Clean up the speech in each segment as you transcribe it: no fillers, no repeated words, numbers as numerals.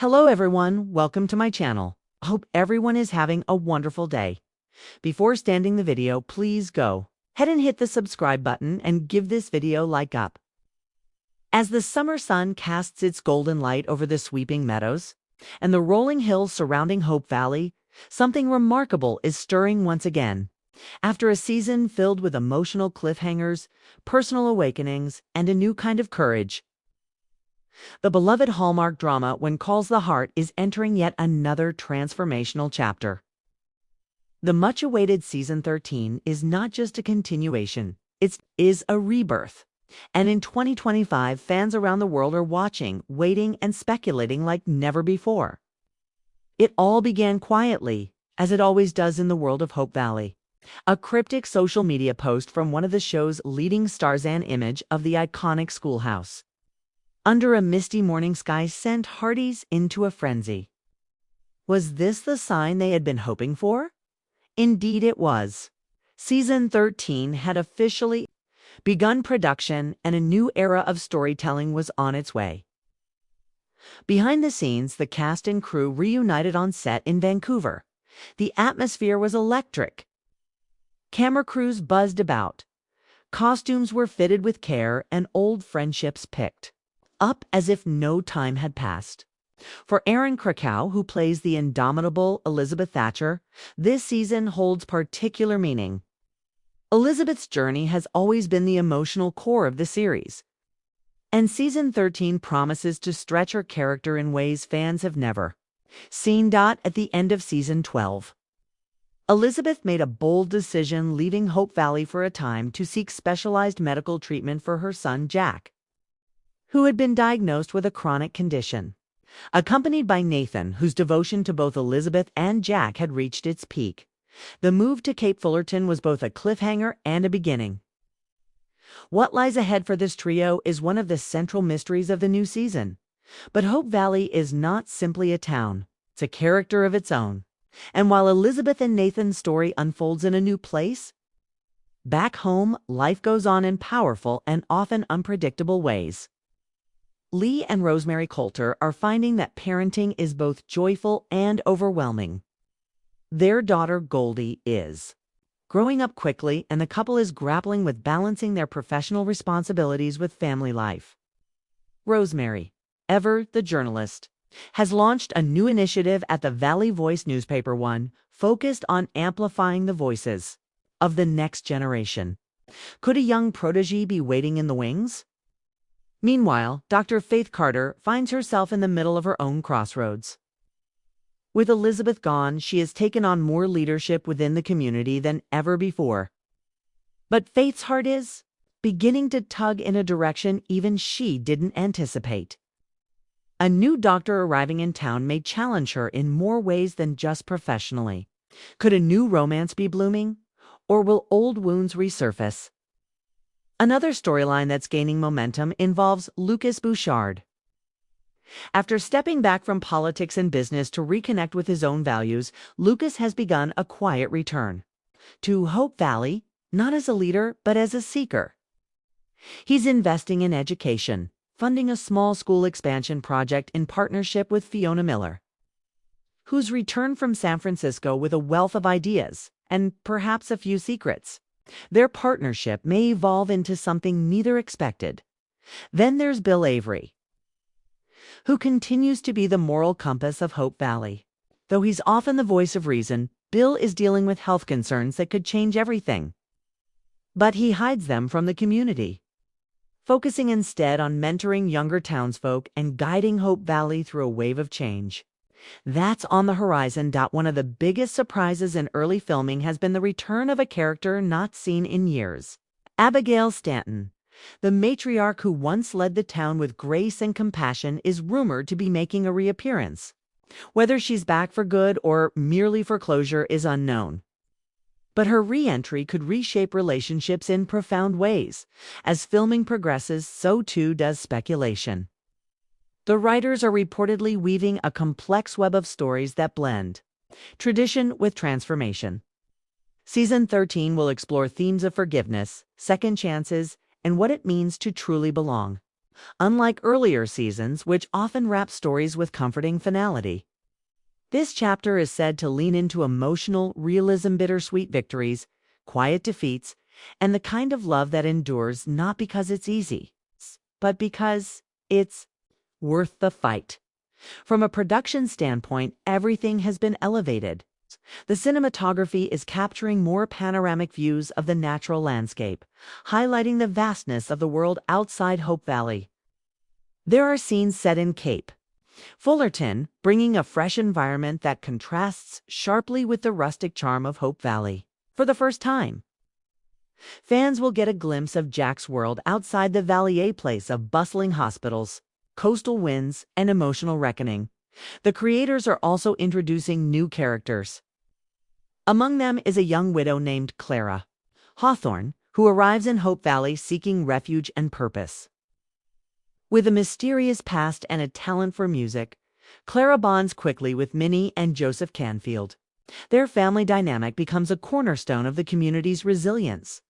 Hello everyone, welcome to my channel. I hope everyone is having a wonderful day. Before starting the video, please go ahead and hit the subscribe button and give this video a like up. As the summer sun casts its golden light over the sweeping meadows and the rolling hills surrounding Hope Valley, something remarkable is stirring once again. After a season filled with emotional cliffhangers, personal awakenings, and a new kind of courage, the beloved Hallmark drama When Calls the Heart is entering yet another transformational chapter. The much-awaited Season 13 is not just a continuation, it is a rebirth. And in 2025, fans around the world are watching, waiting, and speculating like never before. It all began quietly, as it always does in the world of Hope Valley. A cryptic social media post from one of the show's leading stars, an image of the iconic schoolhouse under a misty morning sky, sent Hearties into a frenzy. Was this the sign they had been hoping for? Indeed it was. Season 13 had officially begun production, and a new era of storytelling was on its way. Behind the scenes, the cast and crew reunited on set in Vancouver. The atmosphere was electric. Camera crews buzzed about. Costumes were fitted with care, and old friendships picked up as if no time had passed. For Erin Krakow, who plays the indomitable Elizabeth Thatcher, this season holds particular meaning. Elizabeth's journey has always been the emotional core of the series, and Season 13 promises to stretch her character in ways fans have never seen. At the end of Season 12, Elizabeth made a bold decision, leaving Hope Valley for a time to seek specialized medical treatment for her son Jack, who had been diagnosed with a chronic condition. Accompanied by Nathan, whose devotion to both Elizabeth and Jack had reached its peak, the move to Cape Fullerton was both a cliffhanger and a beginning. What lies ahead for this trio is one of the central mysteries of the new season. But Hope Valley is not simply a town, it's a character of its own. And while Elizabeth and Nathan's story unfolds in a new place, back home, life goes on in powerful and often unpredictable ways. Lee and Rosemary Coulter are finding that parenting is both joyful and overwhelming. Their daughter Goldie is growing up quickly, and the couple is grappling with balancing their professional responsibilities with family life. Rosemary, ever the journalist, has launched a new initiative at the Valley Voice newspaper, one focused on amplifying the voices of the next generation. Could a young protege be waiting in the wings? Meanwhile, Dr. Faith Carter finds herself in the middle of her own crossroads. With Elizabeth gone, she has taken on more leadership within the community than ever before. But Faith's heart is beginning to tug in a direction even she didn't anticipate. A new doctor arriving in town may challenge her in more ways than just professionally. Could a new romance be blooming? Or will old wounds resurface? Another storyline that's gaining momentum involves Lucas Bouchard. After stepping back from politics and business to reconnect with his own values, Lucas has begun a quiet return to Hope Valley, not as a leader, but as a seeker. He's investing in education, funding a small school expansion project in partnership with Fiona Miller, who's returned from San Francisco with a wealth of ideas and perhaps a few secrets. Their partnership may evolve into something neither expected. Then there's Bill Avery, who continues to be the moral compass of Hope Valley. Though he's often the voice of reason, Bill is dealing with health concerns that could change everything. But he hides them from the community, focusing instead on mentoring younger townsfolk and guiding Hope Valley through a wave of change that's on the horizon. One of the biggest surprises in early filming has been the return of a character not seen in years. Abigail Stanton, the matriarch who once led the town with grace and compassion, is rumored to be making a reappearance. Whether she's back for good or merely for closure is unknown. But her re-entry could reshape relationships in profound ways. As filming progresses, so too does speculation. The writers are reportedly weaving a complex web of stories that blend tradition with transformation. Season 13 will explore themes of forgiveness, second chances, and what it means to truly belong. unlike earlier seasons, which often wrap stories with comforting finality. This chapter is said to lean into emotional realism, bittersweet victories, quiet defeats, and the kind of love that endures not because it's easy, but because it's worth the fight. From a production standpoint, everything has been elevated. The cinematography is capturing more panoramic views of the natural landscape, highlighting the vastness of the world outside Hope Valley. There are scenes set in Cape Fullerton, bringing a fresh environment that contrasts sharply with the rustic charm of Hope Valley. For the first time, fans will get a glimpse of Jack's world outside the Valier place of bustling hospitals, coastal winds, and emotional reckoning. The creators are also introducing new characters. Among them is a young widow named Clara Hawthorne, who arrives in Hope Valley seeking refuge and purpose. With a mysterious past and a talent for music, Clara bonds quickly with Minnie and Joseph Canfield. Their family dynamic becomes a cornerstone of the community's resilience.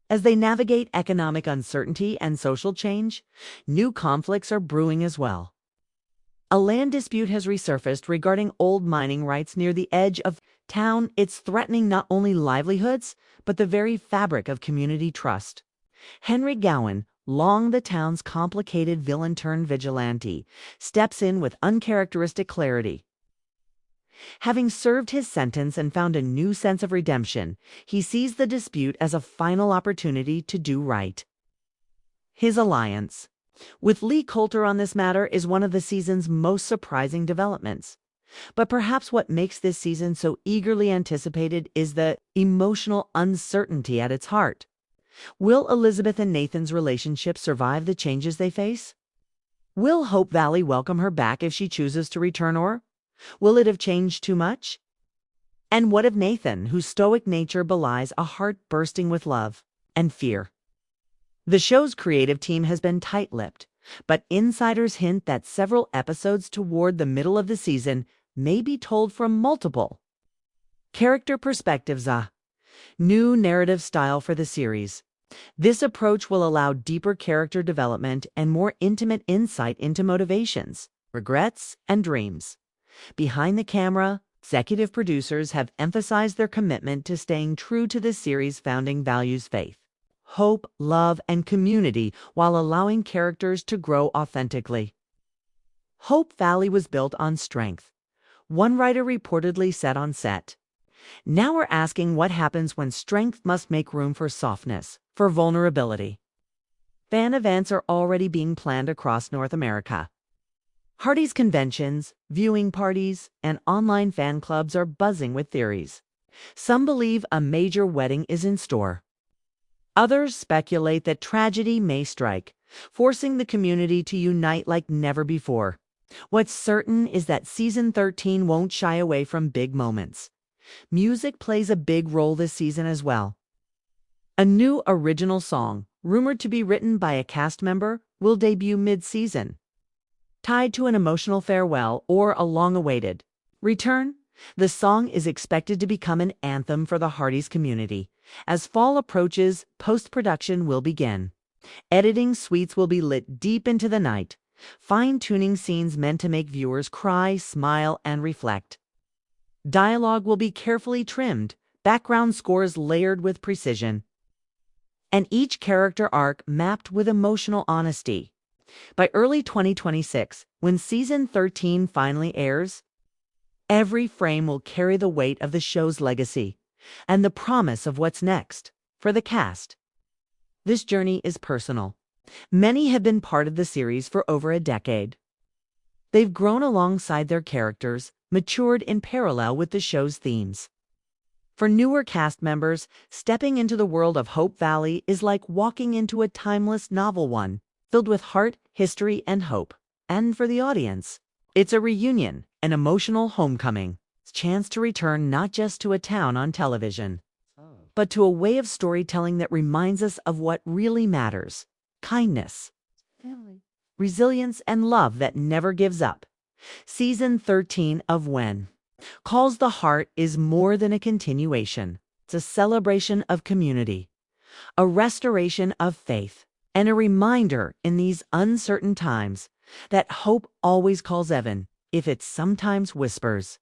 As they navigate economic uncertainty and social change, new conflicts are brewing as well. A land dispute has resurfaced regarding old mining rights near the edge of town. It's threatening not only livelihoods, but the very fabric of community trust. Henry Gowan, long the town's complicated villain-turned-vigilante, steps in with uncharacteristic clarity. Having served his sentence and found a new sense of redemption, he sees the dispute as a final opportunity to do right. His alliance with Lee Coulter on this matter is one of the season's most surprising developments. But perhaps what makes this season so eagerly anticipated is the emotional uncertainty at its heart. Will Elizabeth and Nathan's relationship survive the changes they face? Will Hope Valley welcome her back if she chooses to return, or will it have changed too much? And what of Nathan, whose stoic nature belies a heart bursting with love and fear? The show's creative team has been tight-lipped, but insiders hint that several episodes toward the middle of the season may be told from multiple character perspectives, a new narrative style for the series. This approach will allow deeper character development and more intimate insight into motivations, regrets, and dreams. Behind the camera, executive producers have emphasized their commitment to staying true to the series' founding values: faith, hope, love, and community, while allowing characters to grow authentically. Hope Valley was built on strength, one writer reportedly said on set. Now we're asking what happens when strength must make room for softness, for vulnerability. Fan events are already being planned across North America. Hearties conventions, viewing parties, and online fan clubs are buzzing with theories. Some believe a major wedding is in store. Others speculate that tragedy may strike, forcing the community to unite like never before. What's certain is that Season 13 won't shy away from big moments. Music plays a big role this season as well. A new original song, rumored to be written by a cast member, will debut mid-season. Tied to an emotional farewell or a long-awaited return, the song is expected to become an anthem for the Hearties community. As fall approaches, post-production will begin. Editing suites will be lit deep into the night, fine-tuning scenes meant to make viewers cry, smile, and reflect. Dialogue will be carefully trimmed, background scores layered with precision, and each character arc mapped with emotional honesty. By early 2026, when Season 13 finally airs, every frame will carry the weight of the show's legacy and the promise of what's next for the cast. This journey is personal. Many have been part of the series for over a decade. They've grown alongside their characters, matured in parallel with the show's themes. For newer cast members, stepping into the world of Hope Valley is like walking into a timeless novel, one filled with heart, history, and hope. And for the audience, it's a reunion, an emotional homecoming, a chance to return not just to a town on television, but to a way of storytelling that reminds us of what really matters: kindness, family, resilience, and love that never gives up. Season 13 of When Calls the Heart is more than a continuation. It's a celebration of community, a restoration of faith, and a reminder in these uncertain times that hope always calls Evan, if it sometimes whispers.